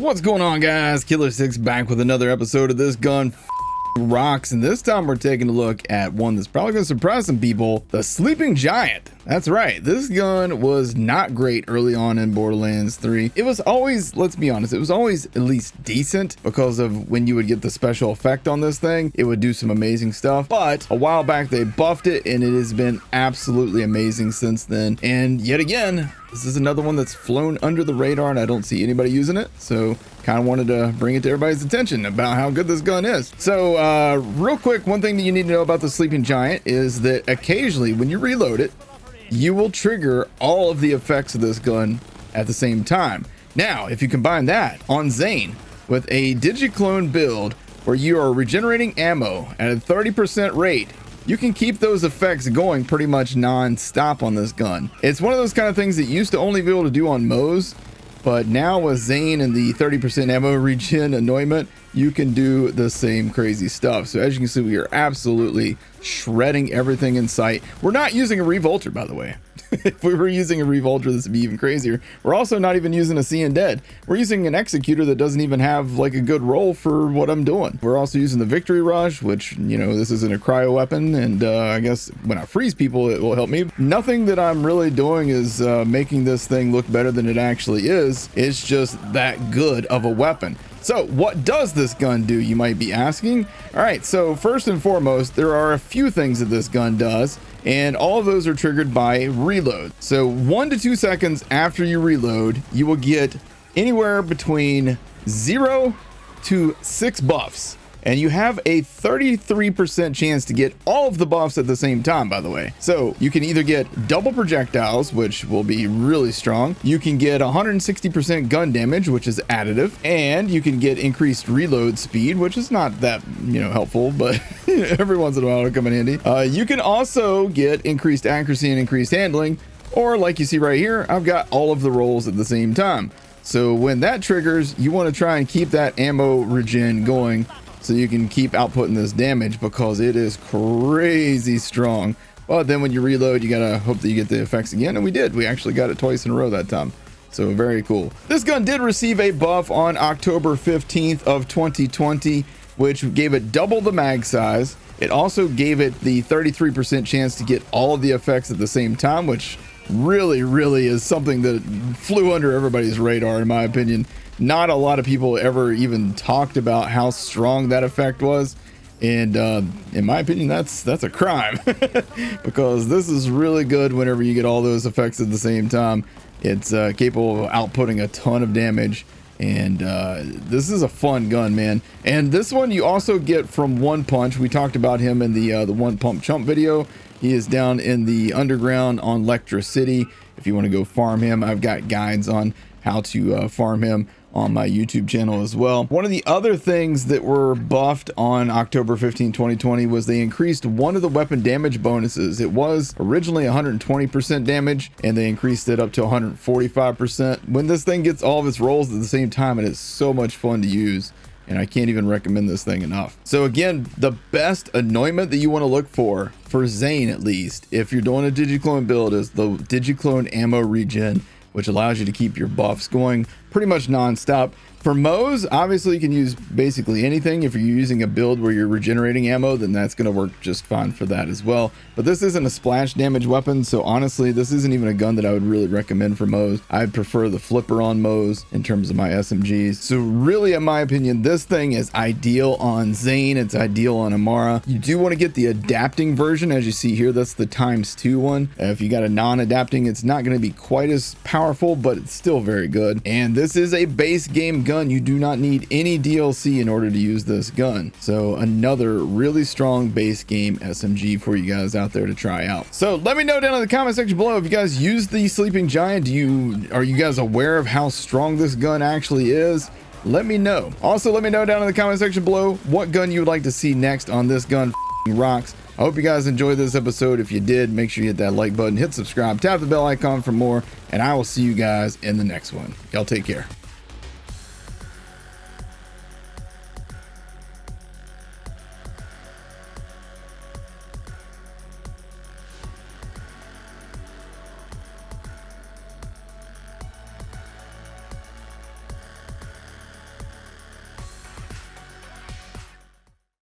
What's going on, guys? Killer6 back with another episode of This Gun Rocks, and this time we're taking a look at one that's probably going to surprise some people, the Sleeping Giant. That's right, this gun was not great early on in Borderlands 3. It was always, let's be honest, it was always at least decent because of when you would get the special effect on this thing, it would do some amazing stuff. But a while back they buffed it and it has been absolutely amazing since then. And yet again, this is another one that's flown under the radar and I don't see anybody using it. So kind of wanted to bring it to everybody's attention about how good this gun is. So real quick, one thing that you need to know about the Sleeping Giant is that occasionally when you reload it, you will trigger all of the effects of this gun at the same time. Now, if you combine that on Zane with a digiclone build where you are regenerating ammo at a 30% rate, you can keep those effects going pretty much non-stop on this gun. It's one of those kind of things that you used to only be able to do on Moe's, but now with Zane and the 30% ammo regen anointment, you can do the same crazy stuff. So as you can see, we are absolutely shredding everything in sight. We're not using a revolter, by the way. If we were using a revolter, this would be even crazier. We're also not even using a Seeing Dead. We're using an executor that doesn't even have like a good roll for what I'm doing. We're also using the Victory Rush, which, you know, this isn't a cryo weapon, and I guess when I freeze people, it will help me. Nothing that I'm really doing is making this thing look better than it actually is. It's just that good of a weapon. So what does this gun do, you might be asking? All right, so first and foremost, there are a few things that this gun does, and all of those are triggered by reload. So 1 to 2 seconds after you reload, you will get anywhere between 0 to 6 buffs. And you have a 33% chance to get all of the buffs at the same time, by the way. So you can either get double projectiles, which will be really strong. You can get 160% gun damage, which is additive. And you can get increased reload speed, which is not that, helpful, but every once in a while it'll come in handy. You can also get increased accuracy and increased handling. Or like you see right here, I've got all of the rolls at the same time. So when that triggers, you want to try and keep that ammo regen going, so you can keep outputting this damage because it is crazy strong. But then when you reload, you gotta hope that you get the effects again, and we did. We actually got it twice in a row that time. So very cool. This gun did receive a buff on October 15th of 2020, which gave it double the mag size. It also gave it the 33% chance to get all of the effects at the same time, which really is something that flew under everybody's radar, in my opinion. Not a lot of people ever even talked about how strong that effect was, and in my opinion, that's a crime because this is really good whenever you get all those effects at the same time. It's capable of outputting a ton of damage, and this is a fun gun, man. And this one you also get from One Punch. We talked about him in the One Pump Chump video. He is down in the underground on Lectra City. If you want to go farm him, I've got guides on how to farm him on my YouTube channel as well. One of the other things that were buffed on October 15, 2020 was they increased one of the weapon damage bonuses. It was originally 120% damage and they increased it up to 145%. When this thing gets all of its rolls at the same time, it is so much fun to use, and I can't even recommend this thing enough. So again, the best anointment that you want to look for Zane, at least, if you're doing a digiclone build, is the digiclone ammo regen, which allows you to keep your buffs going pretty much non-stop. For Moe's, obviously you can use basically anything. If you're using a build where you're regenerating ammo, then that's going to work just fine for that as well. But this isn't a splash damage weapon, so honestly, this isn't even a gun that I would really recommend for Moe's. I prefer the flipper on Moe's in terms of my SMGs. So really, in my opinion, this thing is ideal on Zane. It's ideal on Amara. You do want to get the adapting version, as you see here. That's the ×2 one. If you got a non-adapting, it's not going to be quite as powerful, but it's still very good. And this is a base game gun. You do not need any DLC in order to use this gun. So another really strong base game SMG for you guys out there to try out. So let me know down in the comment section below if you guys use the Sleeping Giant. Are you guys aware of how strong this gun actually is? Let me know. Also, let me know down in the comment section below what gun you would like to see next on This Gun Rocks. I hope you guys enjoyed this episode. If you did, make sure you hit that like button, hit subscribe, tap the bell icon for more, and I will see you guys in the next one. Y'all take care.